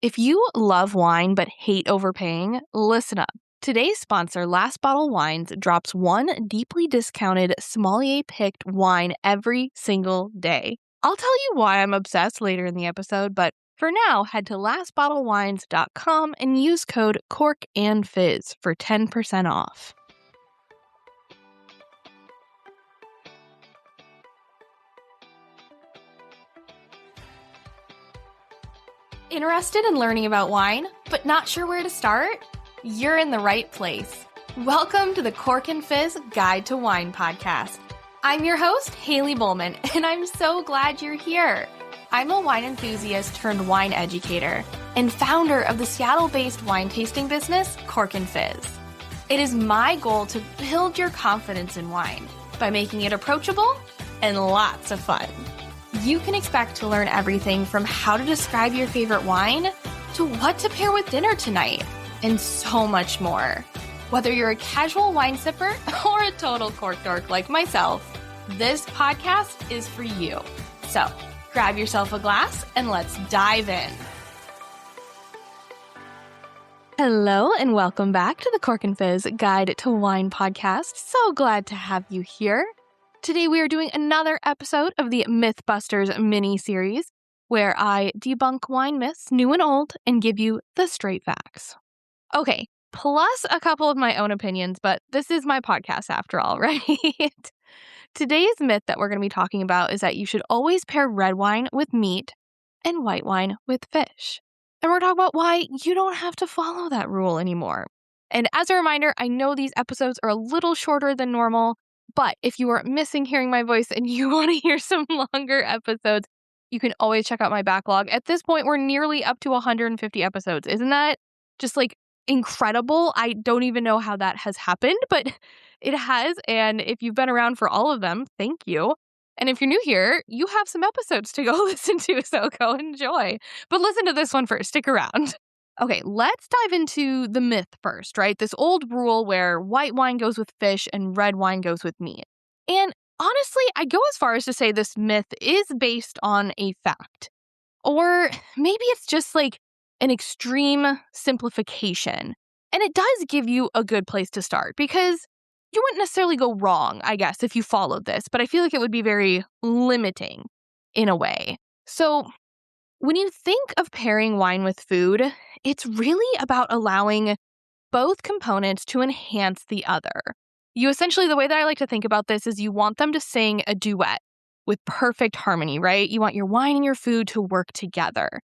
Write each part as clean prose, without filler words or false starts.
If you love wine but hate overpaying, listen up. Today's sponsor, Last Bottle Wines, drops one deeply discounted sommelier-picked wine every single day. I'll tell you why I'm obsessed later in the episode, but for now, head to lastbottlewines.com and use code CORKANDFIZZ for 10% off. Interested in learning about wine, but not sure where to start? You're in the right place. Welcome to the Cork and Fizz Guide to Wine podcast. I'm your host, Haley Bowman, and I'm so glad you're here. I'm a wine enthusiast turned wine educator and founder of the Seattle-based wine tasting business, Cork and Fizz. It is my goal to build your confidence in wine by making it approachable and lots of fun. You can expect to learn everything from how to describe your favorite wine to what to pair with dinner tonight, and so much more. Whether you're a casual wine sipper or a total cork dork like myself, this podcast is for you. So grab yourself a glass and let's dive in. Hello and welcome back to the Cork and Fizz Guide to Wine podcast. So glad to have you here. Today we are doing another episode of the Mythbusters mini-series where I debunk wine myths, new and old, and give you the straight facts. Okay, plus a couple of my own opinions, but this is my podcast after all, right? Today's myth that we're going to be talking about is that you should always pair red wine with meat and white wine with fish. And we're talking about why you don't have to follow that rule anymore. And as a reminder, I know these episodes are a little shorter than normal, but if you are missing hearing my voice and you want to hear some longer episodes, you can always check out my backlog. At this point, we're nearly up to 150 episodes. Isn't that just incredible? I don't even know how that has happened, but it has. And if you've been around for all of them, thank you. And if you're new here, you have some episodes to go listen to, so go enjoy. But listen to this one first. Stick around. Okay, let's dive into the myth first, right? This old rule where white wine goes with fish and red wine goes with meat. And honestly, I go as far as to say this myth is based on a fact. Or maybe it's just an extreme simplification. And it does give you a good place to start because you wouldn't necessarily go wrong, I guess, if you followed this. But I feel like it would be very limiting in a way. So when you think of pairing wine with food, it's really about allowing both components to enhance the other. You essentially, the way that I like to think about this is you want them to sing a duet with perfect harmony, right? You want your wine and your food to work together.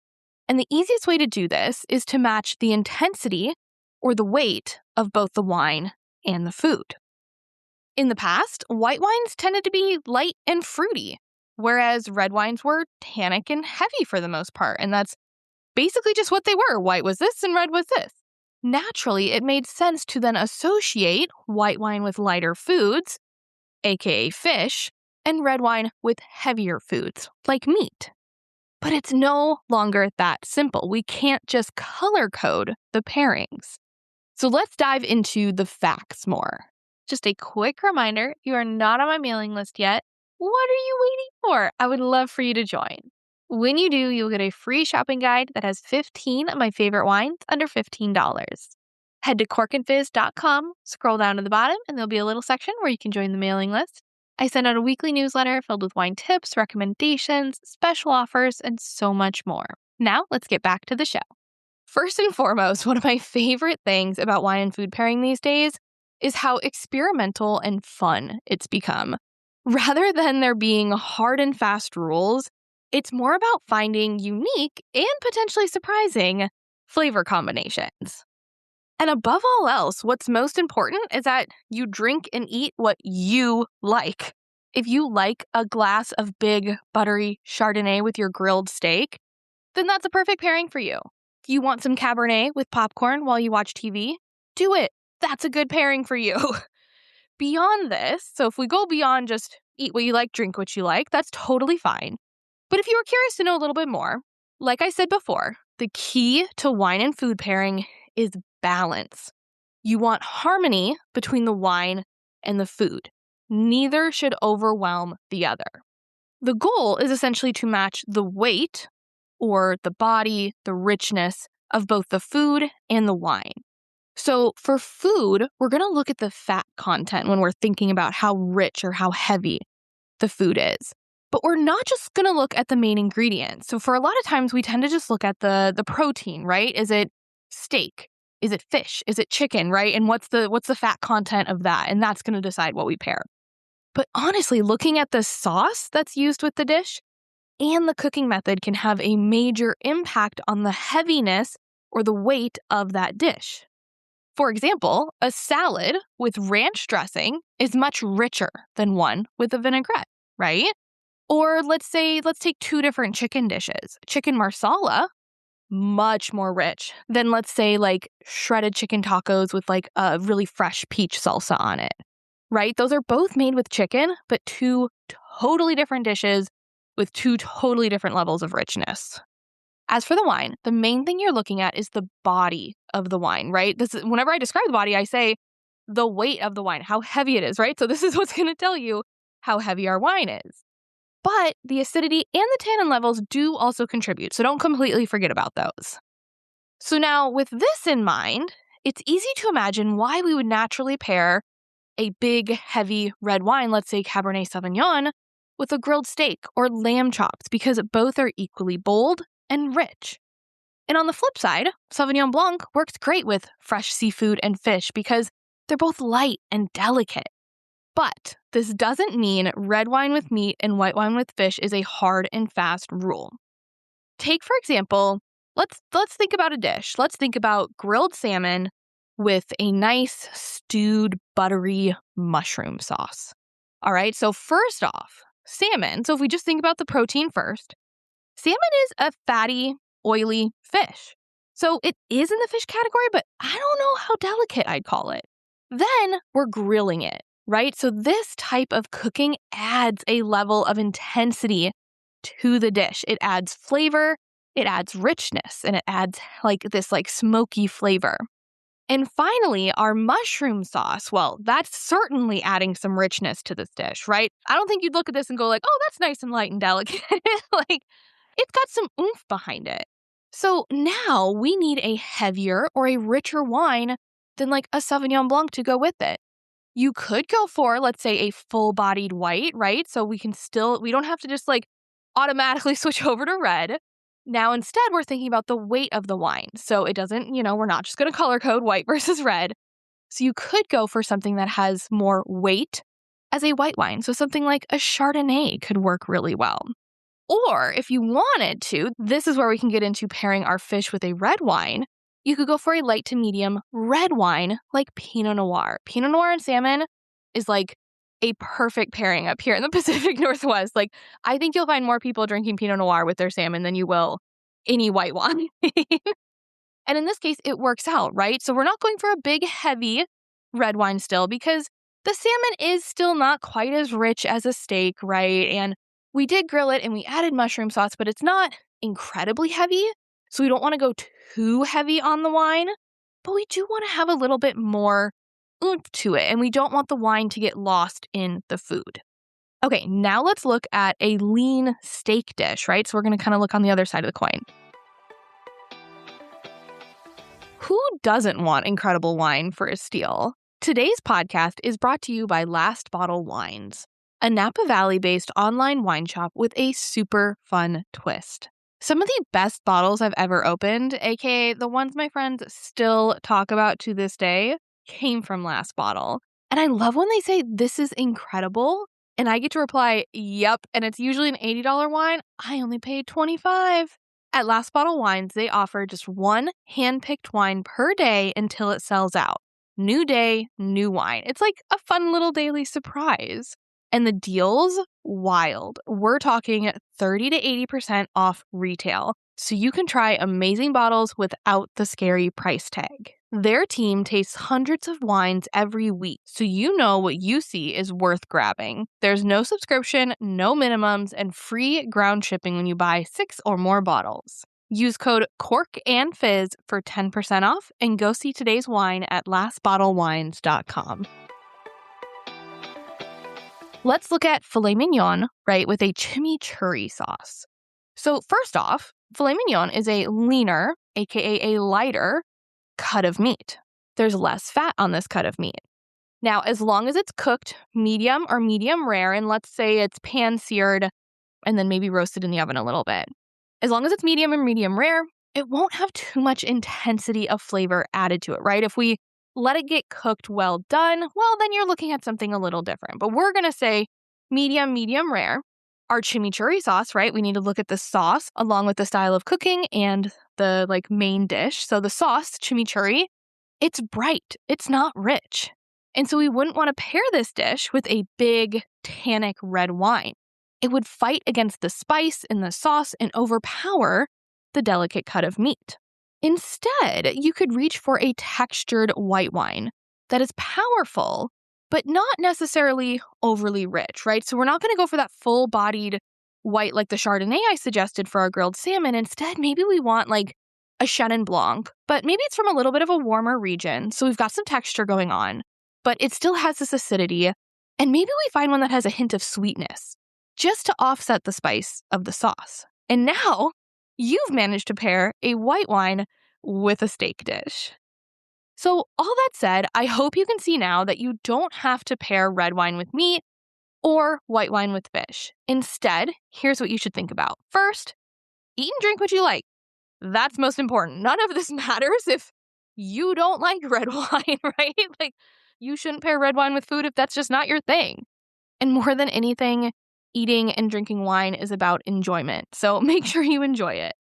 And the easiest way to do this is to match the intensity or the weight of both the wine and the food. In the past, white wines tended to be light and fruity, whereas red wines were tannic and heavy for the most part. And that's basically just what they were. White was this and red was this. Naturally, it made sense to then associate white wine with lighter foods, aka fish, and red wine with heavier foods, like meat. But it's no longer that simple. We can't just color code the pairings. So let's dive into the facts more. Just a quick reminder, if you are not on my mailing list yet, what are you waiting for? I would love for you to join. When you do, you'll get a free shopping guide that has 15 of my favorite wines under $15. Head to corkandfizz.com, scroll down to the bottom, and there'll be a little section where you can join the mailing list. I send out a weekly newsletter filled with wine tips, recommendations, special offers, and so much more. Now, let's get back to the show. First and foremost, one of my favorite things about wine and food pairing these days is how experimental and fun it's become. Rather than there being hard and fast rules, it's more about finding unique and potentially surprising flavor combinations. And above all else, what's most important is that you drink and eat what you like. If you like a glass of big, buttery Chardonnay with your grilled steak, then that's a perfect pairing for you. If you want some Cabernet with popcorn while you watch TV, do it. That's a good pairing for you. Beyond this, so if we go beyond just eat what you like, drink what you like, that's totally fine. But if you were curious to know a little bit more, like I said before, the key to wine and food pairing is balance. You want harmony between the wine and the food. Neither should overwhelm the other. The goal is essentially to match the weight or the body, the richness of both the food and the wine. So for food, we're going to look at the fat content when we're thinking about how rich or how heavy the food is. But we're not just going to look at the main ingredients. So for a lot of times, we tend to just look at the protein, right? Is it steak? Is it fish? Is it chicken, right? And what's the fat content of that? And that's going to decide what we pair. But honestly, looking at the sauce that's used with the dish and the cooking method can have a major impact on the heaviness or the weight of that dish. For example, a salad with ranch dressing is much richer than one with a vinaigrette, right? Or let's take two different chicken dishes. Chicken marsala, much more rich than, let's say, like shredded chicken tacos with like a really fresh peach salsa on it, right? Those are both made with chicken, but two totally different dishes with two totally different levels of richness. As for the wine, the main thing you're looking at is the body of the wine, right? Whenever I describe the body, I say the weight of the wine, how heavy it is, right? So this is what's going to tell you how heavy our wine is. But the acidity and the tannin levels do also contribute, so don't completely forget about those. So now, with this in mind, it's easy to imagine why we would naturally pair a big, heavy red wine, let's say Cabernet Sauvignon, with a grilled steak or lamb chops, because both are equally bold and rich. And on the flip side, Sauvignon Blanc works great with fresh seafood and fish because they're both light and delicate. But this doesn't mean red wine with meat and white wine with fish is a hard and fast rule. Take, for example, let's think about a dish. Let's think about grilled salmon with a nice stewed buttery mushroom sauce. All right, so first off, salmon. So if we just think about the protein first, salmon is a fatty, oily fish. So it is in the fish category, but I don't know how delicate I'd call it. Then we're grilling it, right? So this type of cooking adds a level of intensity to the dish. It adds flavor, it adds richness, and it adds this smoky flavor. And finally, our mushroom sauce, well, that's certainly adding some richness to this dish, right? I don't think you'd look at this and go like, oh, that's nice and light and delicate. It's got some oomph behind it. So now we need a heavier or a richer wine than like a Sauvignon Blanc to go with it. You could go for, let's say, a full-bodied white, right? So we don't have to just automatically switch over to red. Now, instead, we're thinking about the weight of the wine. So it doesn't, we're not just going to color code white versus red. So you could go for something that has more weight as a white wine. So something like a Chardonnay could work really well. Or if you wanted to, this is where we can get into pairing our fish with a red wine. You could go for a light to medium red wine like Pinot Noir. Pinot Noir and salmon is like a perfect pairing up here in the Pacific Northwest. I think you'll find more people drinking Pinot Noir with their salmon than you will any white wine. And in this case, it works out, right? So we're not going for a big, heavy red wine still because the salmon is still not quite as rich as a steak, right? And we did grill it and we added mushroom sauce, but it's not incredibly heavy. So we don't want to go too heavy on the wine, but we do want to have a little bit more oomph to it. And we don't want the wine to get lost in the food. Okay, now let's look at a lean steak dish, right? So we're going to kind of look on the other side of the coin. Who doesn't want incredible wine for a steal? Today's podcast is brought to you by Last Bottle Wines, a Napa Valley-based online wine shop with a super fun twist. Some of the best bottles I've ever opened, aka the ones my friends still talk about to this day, came from Last Bottle. And I love when they say, "This is incredible." And I get to reply, "Yep." And it's usually an $80 wine. I only paid $25. At Last Bottle Wines, they offer just one hand-picked wine per day until it sells out. New day, new wine. It's like a fun little daily surprise. And the deal's wild. We're talking 30 to 80% off retail. So you can try amazing bottles without the scary price tag. Their team tastes hundreds of wines every week, so you know what you see is worth grabbing. There's no subscription, no minimums, and free ground shipping when you buy 6 or more bottles. Use code CORKANDFIZZ for 10% off and go see today's wine at lastbottlewines.com. Let's look at filet mignon, right, with a chimichurri sauce. So first off, filet mignon is a leaner, aka a lighter, cut of meat. There's less fat on this cut of meat. Now, as long as it's cooked medium or medium rare, and let's say it's pan-seared and then maybe roasted in the oven a little bit. As long as it's medium or medium rare, it won't have too much intensity of flavor added to it, right? If we let it get cooked well done, well, then you're looking at something a little different. But we're going to say medium, medium rare. Our chimichurri sauce, right? We need to look at the sauce along with the style of cooking and the main dish. So the sauce, chimichurri, it's bright. It's not rich. And so we wouldn't want to pair this dish with a big tannic red wine. It would fight against the spice in the sauce and overpower the delicate cut of meat. Instead, you could reach for a textured white wine that is powerful, but not necessarily overly rich, right? So we're not going to go for that full-bodied white like the Chardonnay I suggested for our grilled salmon. Instead, maybe we want a Chenin Blanc, but maybe it's from a little bit of a warmer region. So we've got some texture going on, but it still has this acidity. And maybe we find one that has a hint of sweetness just to offset the spice of the sauce. And now you've managed to pair a white wine with a steak dish. So all that said, I hope you can see now that you don't have to pair red wine with meat or white wine with fish. Instead, here's what you should think about. First, eat and drink what you like. That's most important. None of this matters if you don't like red wine, right? You shouldn't pair red wine with food if that's just not your thing. And more than anything, eating and drinking wine is about enjoyment. So make sure you enjoy it.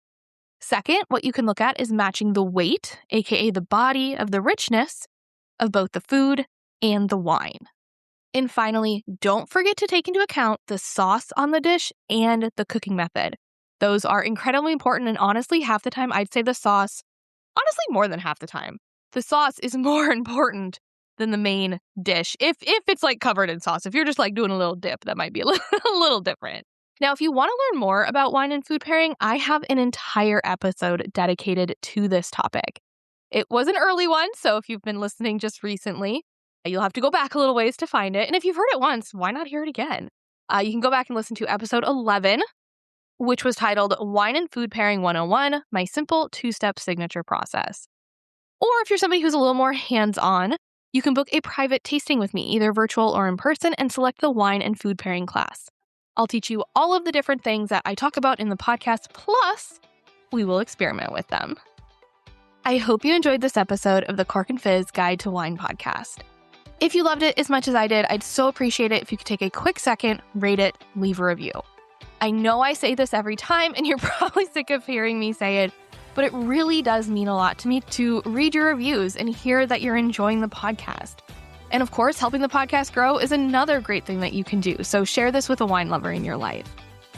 Second, what you can look at is matching the weight, aka the body of the richness of both the food and the wine. And finally, don't forget to take into account the sauce on the dish and the cooking method. Those are incredibly important, and honestly, half the time I'd say the sauce, honestly more than half the time, the sauce is more important than the main dish. If it's covered in sauce, if you're just doing a little dip, that might be a little different. Now, if you want to learn more about wine and food pairing, I have an entire episode dedicated to this topic. It was an early one, so if you've been listening just recently, you'll have to go back a little ways to find it. And if you've heard it once, why not hear it again? You can go back and listen to episode 11, which was titled Wine and Food Pairing 101, My Simple Two-Step Signature Process. Or if you're somebody who's a little more hands-on, you can book a private tasting with me, either virtual or in person, and select the wine and food pairing class. I'll teach you all of the different things that I talk about in the podcast, plus we will experiment with them. I hope you enjoyed this episode of the Cork and Fizz Guide to Wine podcast. If you loved it as much as I did, I'd so appreciate it if you could take a quick second, rate it, leave a review. I know I say this every time, and you're probably sick of hearing me say it, but it really does mean a lot to me to read your reviews and hear that you're enjoying the podcast. And of course, helping the podcast grow is another great thing that you can do, so share this with a wine lover in your life.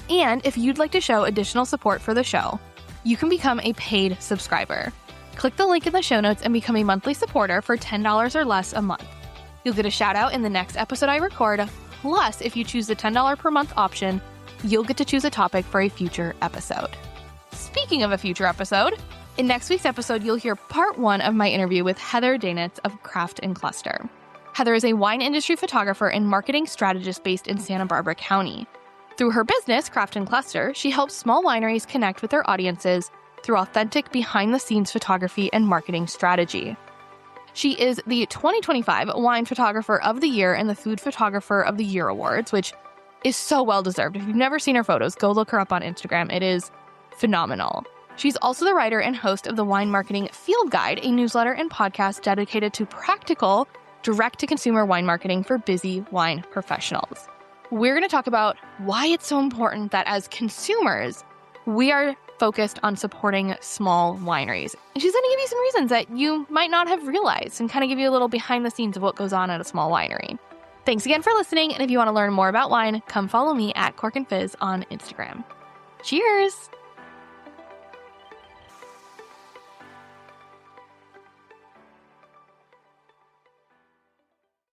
And if you'd like to show additional support for the show, you can become a paid subscriber. Click the link in the show notes and become a monthly supporter for $10 or less a month. You'll get a shout out in the next episode I record, plus if you choose the $10 per month option, you'll get to choose a topic for a future episode. Speaking of a future episode, in next week's episode, you'll hear part 1 of my interview with Heather Danitz of Craft & Cluster. Heather is a wine industry photographer and marketing strategist based in Santa Barbara County. Through her business, Craft & Cluster, she helps small wineries connect with their audiences through authentic behind-the-scenes photography and marketing strategy. She is the 2025 Wine Photographer of the Year and the Food Photographer of the Year Awards, which is so well-deserved. If you've never seen her photos, go look her up on Instagram. It is phenomenal. She's also the writer and host of the Wine Marketing Field Guide, a newsletter and podcast dedicated to practical, direct-to-consumer wine marketing for busy wine professionals. We're going to talk about why it's so important that as consumers, we are focused on supporting small wineries. And she's going to give you some reasons that you might not have realized and kind of give you a little behind the scenes of what goes on at a small winery. Thanks again for listening, and if you want to learn more about wine, come follow me at Cork and Fizz on Instagram. Cheers!